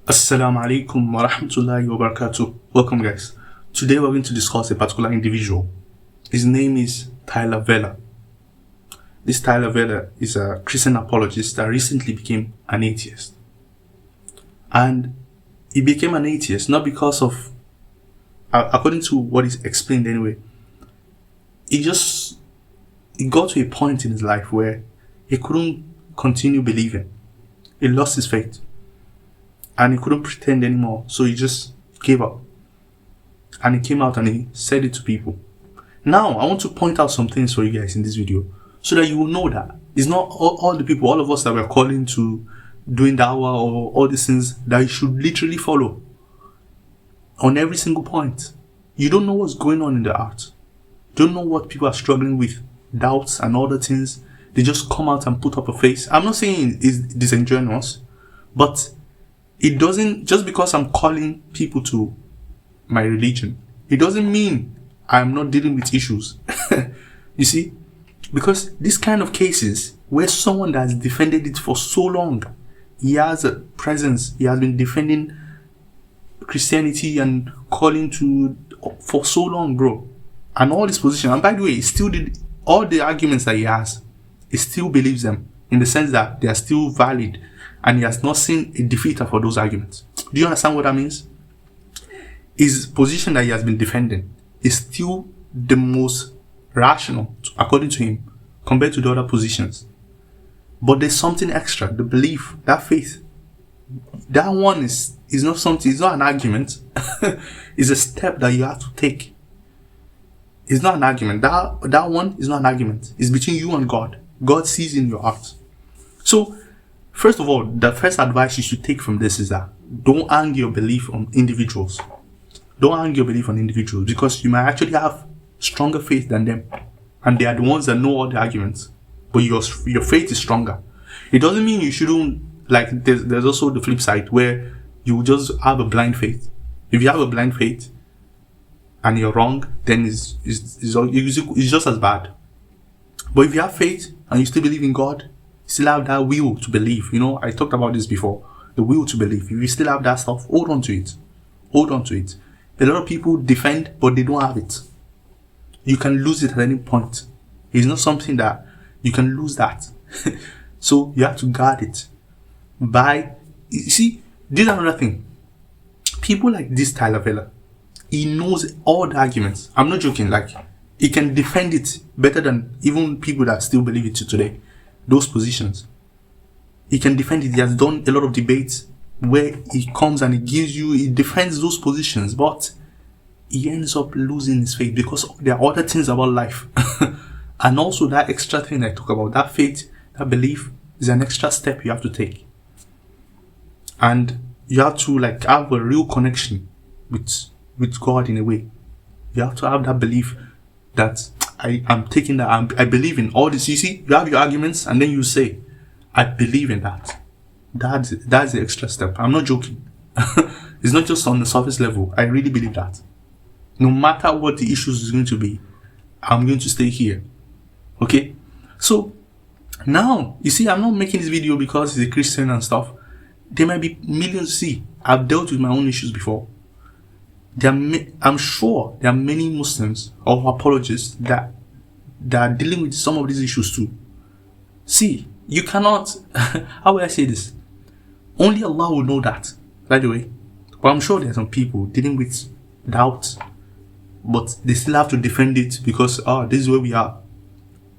Assalamu alaikum wa rahmatullahi wa barakatuh. Welcome, guys. Today we're going to discuss a particular individual. His name is Vela. This Vela is a Christian apologist that recently became an atheist. And he became an atheist not because of, according to what is explained anyway, he got to a point in his life where he couldn't continue believing. He lost his faith. And he couldn't pretend anymore, so he just gave up. And he came out and he said it to people. Now, I want to point out some things for you guys in this video, so that you will know that it's not all the people, all of us that we're calling to doing dawah or all these things that you should literally follow on every single point. You don't know what's going on in the heart. You don't know what people are struggling with, doubts and other things. They just come out and put up a face. I'm not saying it's disingenuous, but it doesn't, just because I'm calling people to my religion, it doesn't mean I'm not dealing with issues. You see? Because this kind of cases where someone that has defended it for so long, he has a presence, he has been defending Christianity and calling to for so long, bro. And all his position, and by the way, he still did all the arguments that he has, he still believes them in the sense that they are still valid. And he has not seen a defeater for those arguments. Do you understand what that means? His position that he has been defending is still the most rational, according to him, compared to the other positions. But there's something extra, the belief, that faith. That one is not something, it's not an argument. It's a step that you have to take. It's not an argument. That one is not an argument. It's between you and God. God sees in your heart. So, first of all, the first advice you should take from this is that don't hang your belief on individuals. Don't hang your belief on individuals, because you might actually have stronger faith than them. And they are the ones that know all the arguments. But your faith is stronger. It doesn't mean you shouldn't, like, there's also the flip side where you just have a blind faith. If you have a blind faith and you're wrong, then it's just as bad. But if you have faith and you still believe in God, still have that will to believe. You know, I talked about this before. The will to believe. If you still have that stuff, hold on to it. Hold on to it. A lot of people defend, but they don't have it. You can lose it at any point. It's not something that you can lose that. So you have to guard it. You see, this is another thing. People like this Vela, he knows all the arguments. I'm not joking. Like, he can defend it better than even people that still believe it today. Those positions. He can defend it. He has done a lot of debates where he comes and he defends those positions, but he ends up losing his faith because there are other things about life. And also that extra thing I talk about, that faith, that belief is an extra step you have to take. And you have to have a real connection with God in a way. You have to have that belief that I'm taking that, I believe in all this. You see, you have your arguments and then you say, I believe in that. That's the extra step. I'm not joking. It's not just on the surface level. I really believe that. No matter what the issues is going to be, I'm going to stay here. Okay? So, now, you see, I'm not making this video because he's a Christian and stuff. There might be millions. See, I've dealt with my own issues before. I'm sure there are many Muslims or apologists that are dealing with some of these issues too. See, you cannot, how will I say this? Only Allah will know that, by the way. But I'm sure there are some people dealing with doubt, but they still have to defend it because, this is where we are.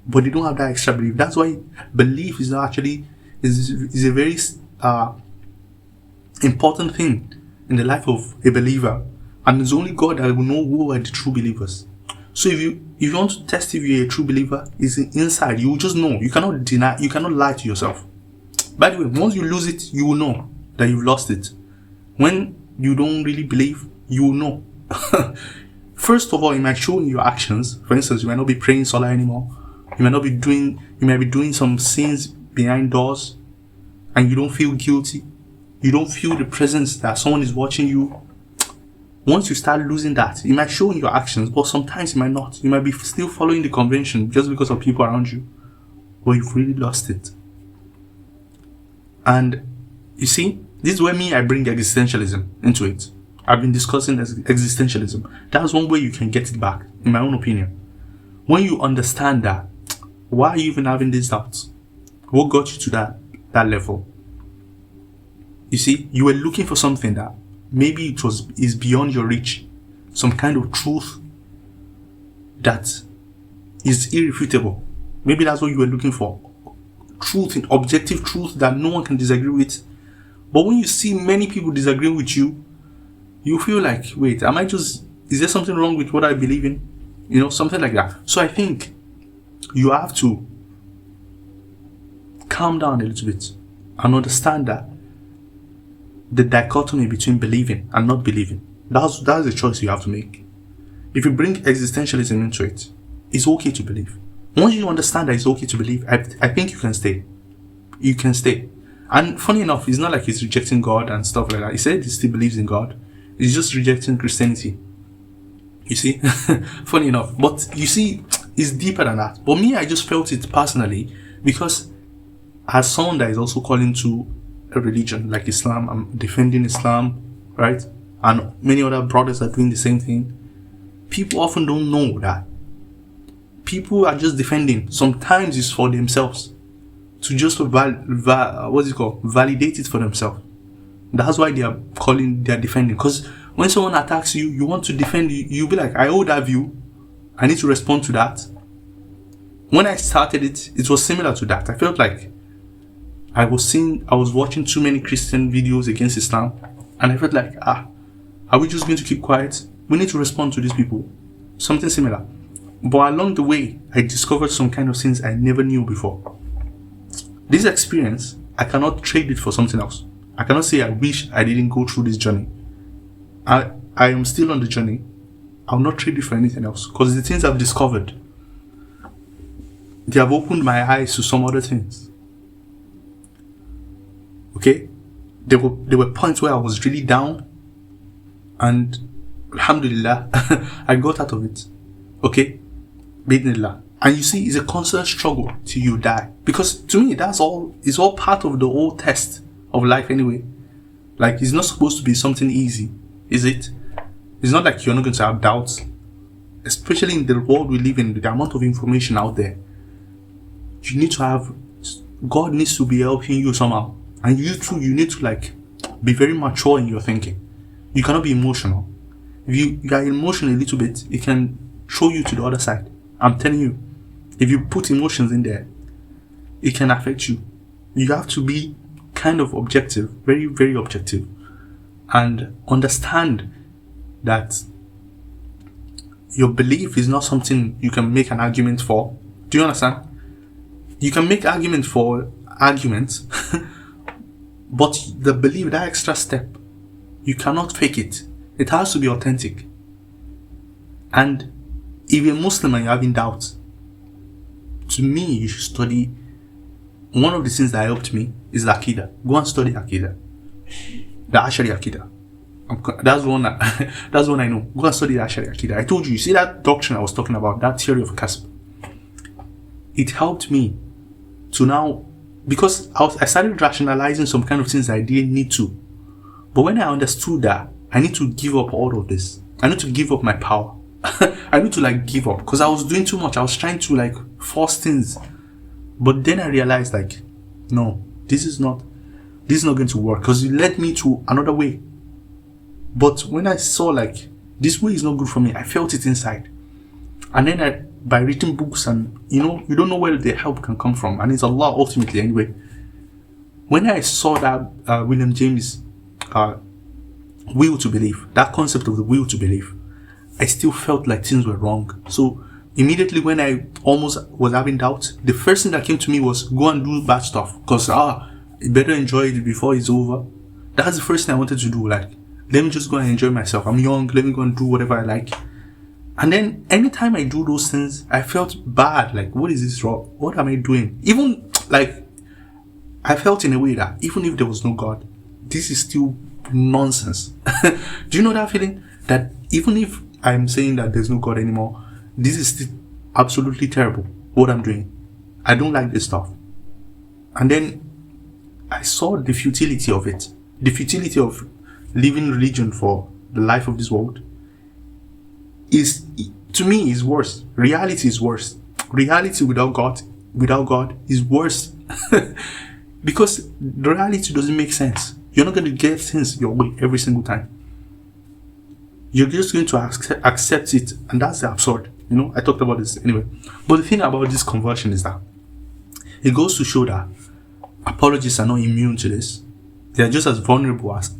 But they don't have that extra belief. That's why belief is not actually, is a very important thing in the life of a believer. And it's only God that will know who are the true believers. So if you want to test if you're a true believer, it's inside. You will just know. You cannot deny, you cannot lie to yourself. By the way, once you lose it, you will know that you've lost it. When you don't really believe, you will know. First of all, it might show in your actions. For instance, you might not be praying Salah anymore. You might be doing some sins behind doors, and you don't feel guilty. You don't feel the presence that someone is watching you. Once you start losing that, it might show in your actions, but sometimes it might not. You might be still following the convention just because of people around you, but you've really lost it. And you see, This is where I bring existentialism into it. I've been discussing existentialism. That's one way you can get it back, in my own opinion. When you understand that, why are you even having these doubts? What got you to that level? You see, you were looking for something that maybe is beyond your reach. Some kind of truth that is irrefutable. Maybe that's what you were looking for. Truth, objective truth that no one can disagree with. But when you see many people disagreeing with you, you feel like, wait, is there something wrong with what I believe in? Something like that. So I think you have to calm down a little bit and understand that the dichotomy between believing and not believing, that's the choice you have to make. If you bring existentialism into it, it's okay to believe. Once you understand that it's okay to believe, I think you can stay. You can stay. And funny enough, it's not like he's rejecting God and stuff like that. He said he still believes in God. He's just rejecting Christianity. You see? Funny enough. But you see, it's deeper than that. But me, I just felt it personally because as someone that is also calling to a religion like Islam, I'm defending Islam, right? And many other brothers are doing the same thing. People often don't know that. People are just defending. Sometimes it's for themselves. To just validate it for themselves. That's why they are defending. Because when someone attacks you, you want to defend, you'll be like, I hold that view. I need to respond to that. When I started it was similar to that. I felt like I was watching too many Christian videos against Islam. And I felt like, are we just going to keep quiet? We need to respond to these people. Something similar. But along the way, I discovered some kind of things I never knew before. This experience, I cannot trade it for something else. I cannot say I wish I didn't go through this journey. I am still on the journey. I'll not trade it for anything else. Because the things I've discovered, they have opened my eyes to some other things. Okay? There were points where I was really down. And alhamdulillah, I got out of it. Okay? Bidnillah. And you see, it's a constant struggle till you die. Because to me, it's all part of the whole test of life anyway. Like, it's not supposed to be something easy, is it? It's not like you're not going to have doubts. Especially in the world we live in, with the amount of information out there. God needs to be helping you somehow. And you too, you need to be very mature in your thinking. You cannot be emotional. If you are emotional a little bit, it can throw you to the other side. I'm telling you. If you put emotions in there, it can affect you. You have to be kind of objective, very, very objective, and understand that your belief is not something you can make an argument for. Do you understand? You can make arguments for arguments, but the belief, that extra step, you cannot fake it. It has to be authentic. And if you're Muslim and you're having doubts, to me, you should study. One of the things that helped me is the Aqidah. Go and study Aqidah. The Ashari Aqidah. That's one I know. Go and study the Ashari Aqidah. I told you see that doctrine I was talking about, that theory of Kasb. It helped me to now, because I started rationalizing some kind of things I didn't need to. But when I understood that, I need to give up all of this. I need to give up my power. I need to give up because I was doing too much. I was trying to force things, but then I realized no, this is not going to work because it led me to another way. But when I saw this way is not good for me, I felt it inside. And then by reading books and you don't know where the help can come from, and it's Allah ultimately anyway. When I saw that William James will to believe, that concept of the will to believe, I still felt like things were wrong. So immediately when I almost was having doubts, the first thing that came to me was go and do bad stuff. Because you better enjoy it before it's over. That's the first thing I wanted to do. Let me just go and enjoy myself. I'm young, let me go and do whatever I like. And then anytime I do those things, I felt bad. What is this wrong? What am I doing? Even I felt in a way that even if there was no God, this is still nonsense. Do you know that feeling? That even if I'm saying that there's no God anymore, this is still absolutely terrible, what I'm doing. I don't like this stuff. And then I saw the futility of it. the futility of living religion for the life of this world is, to me, is worse. Reality is worse. Reality without God is worse. Because the reality doesn't make sense. You're not going to get things your way every single time. You're just going to accept it, and that's the absurd. I talked about this anyway. But the thing about this conversion is that it goes to show that apologists are not immune to this. They are just as vulnerable as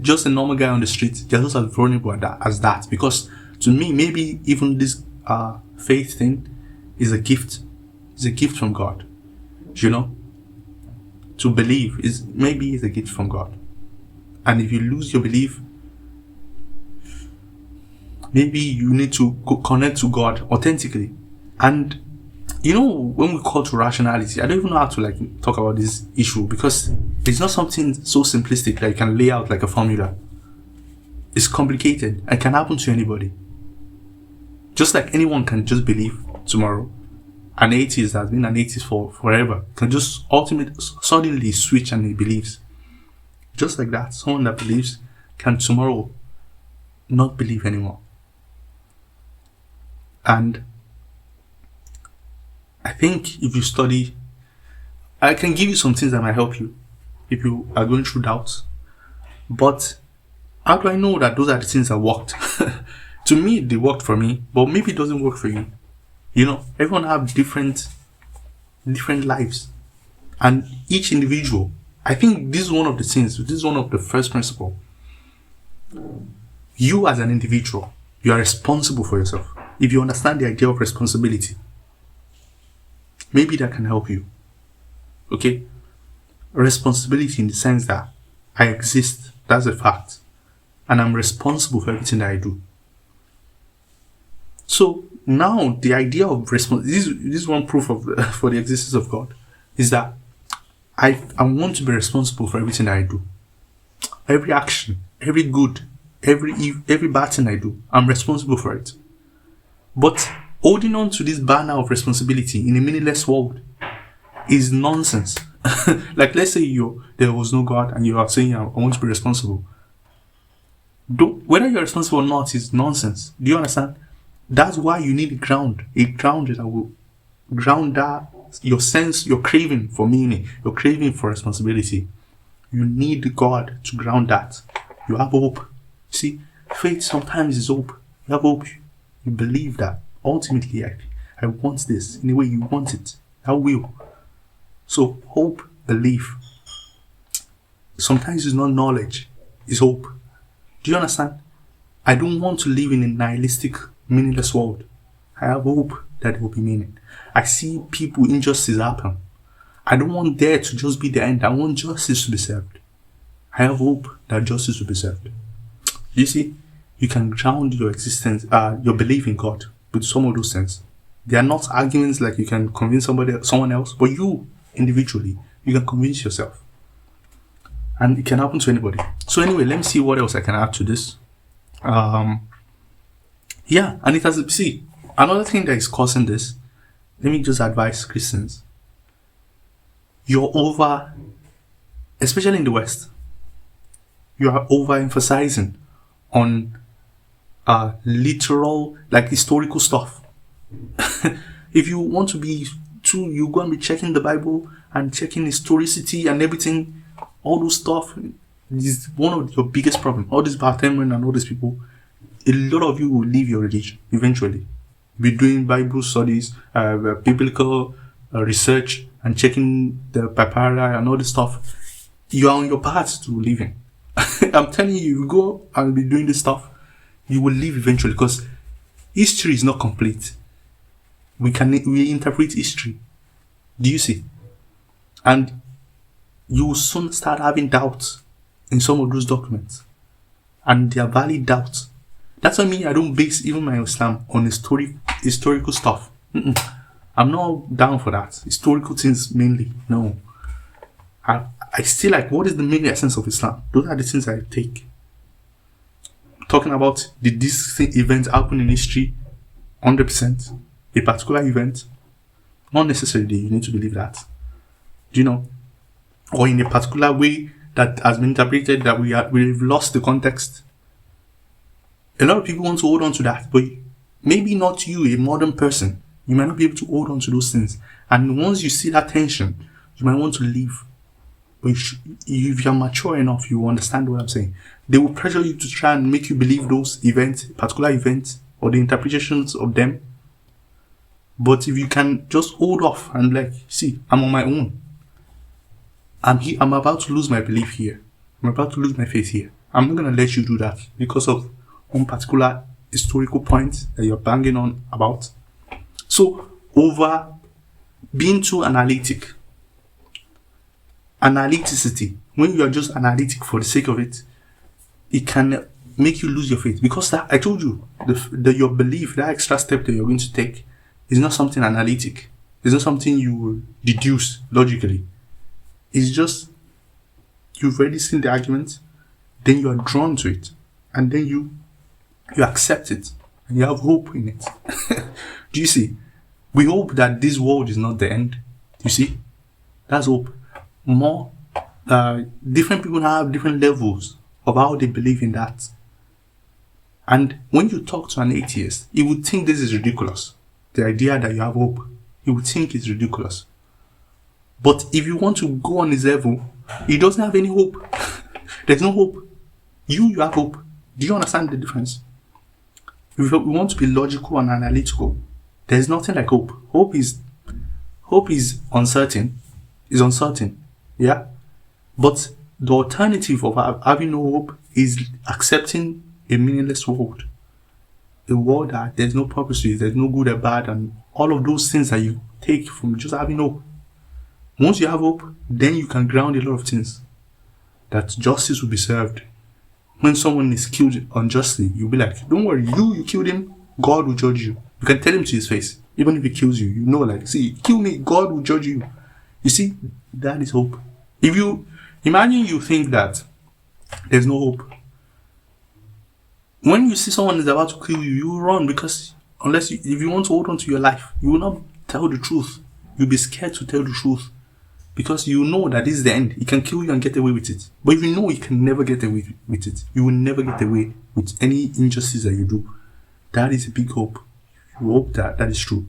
just a normal guy on the street. They're just as vulnerable as that. Because to me, maybe even this faith thing is a gift. It's a gift from God. To believe is a gift from God. And if you lose your belief, maybe you need to connect to God authentically. And when we call to rationality, I don't even know how to talk about this issue, because it's not something so simplistic that you can lay out like a formula. It's complicated and can happen to anybody. Just like anyone can just believe tomorrow. An atheist has been an atheist for forever can just suddenly switch and he believes. Just like that, someone that believes can tomorrow not believe anymore. And I think if you study, I can give you some things that might help you if you are going through doubts. But how do I know that those are the things that worked? To me, they worked for me, but maybe it doesn't work for you. Everyone have different lives. And each individual, I think this is one of the things, this is one of the first principles. You as an individual, you are responsible for yourself. If you understand the idea of responsibility, maybe that can help you. Okay? Responsibility in the sense that I exist, that's a fact. And I'm responsible for everything that I do. So now the idea of this is one proof for the existence of God, is that I want to be responsible for everything that I do. Every action, every good, every bad thing I do, I'm responsible for it. But holding on to this banner of responsibility in a meaningless world is nonsense. Let's say there was no God and you are saying I want to be responsible. Whether you're responsible or not is nonsense. Do you understand? That's why you need a ground that will ground that your craving for meaning, your craving for responsibility. You need God to ground that. You have hope. See, faith sometimes is hope. You have hope. You believe that ultimately I want this in the way you want it. I will. So hope, belief. Sometimes it's not knowledge, it's hope. Do you understand? I don't want to live in a nihilistic, meaningless world. I have hope that there will be meaning. I see people, injustice happen. I don't want there to just be the end. I want justice to be served. I have hope that justice will be served. You see, you can ground your existence, your belief in God with some of those things. They are not arguments like you can convince someone else, but you, individually, you can convince yourself. And it can happen to anybody. So anyway, let me see what else I can add to this. And it has, see, another thing that is causing this, let me just advise Christians. You're especially in the West, you are overemphasizing on literal, historical stuff. If you want to be true, you go and be checking the Bible and checking historicity and everything. All those stuff is one of your biggest problems. All these bartenders and all these people, a lot of you will leave your religion eventually. Be doing Bible studies, biblical research, and checking the papyri and all this stuff. You are on your path to leaving. I'm telling you, you go and be doing this stuff, you will leave eventually, because history is not complete. We interpret history. Do you see? And you will soon start having doubts in some of those documents. And they are valid doubts. That's why I don't base even my Islam on historical stuff. I'm not down for that. Historical things mainly. No. I still what is the main essence of Islam? Those are the things I take. Talking about, did this event happen in history? 100%. A particular event? Not necessarily you need to believe that. Do you know? Or in a particular way, that has been interpreted that we've lost the context. A lot of people want to hold on to that, but maybe not you, a modern person. You might not be able to hold on to those things. And once you see that tension, you might want to leave. But if you're mature enough, you understand what I'm saying. They will pressure you to try and make you believe those events, particular events, or the interpretations of them. But if you can just hold off and like, see, I'm on my own. I'm about to lose my belief here. I'm about to lose my faith here. I'm not going to let you do that because of one particular historical point that you're banging on about. So, over being too analytic, analyticity, when you are just analytic for the sake of it, it can make you lose your faith. Because that, I told you, your belief, that extra step that you're going to take, is not something analytic. It's not something you will deduce logically. It's just, you've already seen the argument, then you are drawn to it, and then you accept it, and you have hope in it. Do you see? We hope that this world is not the end. You see? That's hope. Different people have different levels of how they believe in that. And when you talk to an atheist, he would think this is ridiculous. The idea that you have hope, he would think it's ridiculous. But if you want to go on his level, he doesn't have any hope. There's no hope. You have hope. Do you understand the difference? If we want to be logical and analytical, there's nothing like hope. Hope is uncertain. Is uncertain. Yeah? But the alternative of having no hope is accepting a meaningless world. A world that there's no purpose to it, there's no good or bad, and all of those things that you take from just having hope. Once you have hope, then you can ground a lot of things. That justice will be served. When someone is killed unjustly, you'll be like, don't worry, you killed him, God will judge you. You can tell him to his face. Even if he kills you, you know, like, see, kill me, God will judge you. You see, that is hope. If you imagine you think that there's no hope, when you see someone is about to kill you, you will run, because if you want to hold on to your life, you will not tell the truth. You'll be scared to tell the truth, because you know that this is the end. He can kill you and get away with it. But if you know you can never get away with it, you will never get away with any injustice that you do. That is a big hope. You hope that is true.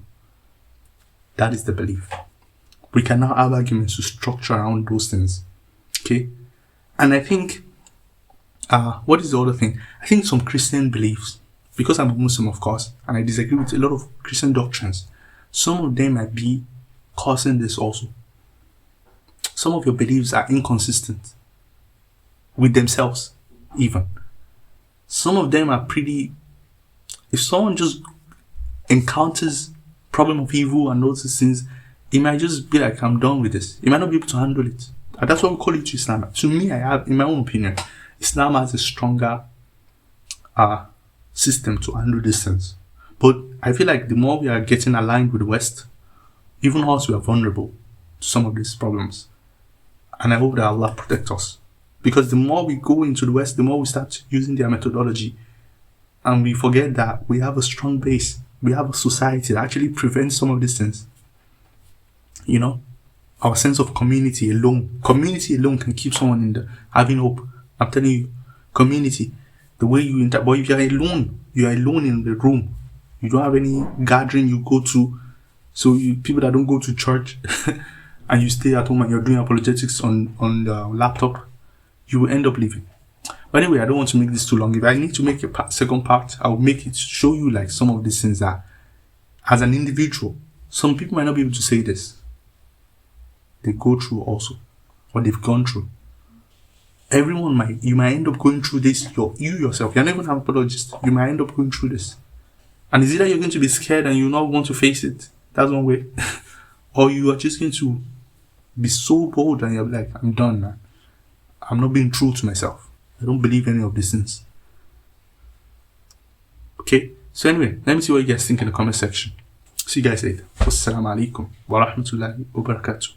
That is the belief. We can now have arguments to structure around those things. Okay? And I think, what is the other thing? I think some Christian beliefs, because I'm a Muslim, of course, and I disagree with a lot of Christian doctrines, some of them might be causing this also. Some of your beliefs are inconsistent with themselves, even. Some of them are pretty... If someone just encounters problem of evil and all these things, he might just be like, I'm done with this. He might not be able to handle it. And that's why we call it to Islam. To me, I have, in my own opinion, Islam has a stronger system to handle these things. But I feel like the more we are getting aligned with the West, even us, we are vulnerable to some of these problems. And I hope that Allah protect us. Because the more we go into the West, the more we start using their methodology. And we forget that we have a strong base. We have a society that actually prevents some of these things. You know? Our sense of community alone. Community alone can keep someone in having hope. I'm telling you, community. The way you interact. But if you are alone in the room. You don't have any gathering you go to. So people that don't go to church and you stay at home and you're doing apologetics on the laptop, you will end up leaving. But anyway, I don't want to make this too long. If I need to make a second part, I'll make it show you like some of these things that, as an individual, some people might not be able to say this. They go through also, or they've gone through. You might end up going through this. You yourself, you're not even an apologist. You might end up going through this. And it's either you're going to be scared and you not want to face it. That's one way. Or you are just going to be so bold and you're like, I'm done, man. I'm not being true to myself. I don't believe any of these things. Okay? So anyway, let me see what you guys think in the comment section. See you guys later. Wassalamu alaikum wa rahmatullahi wa barakatuh.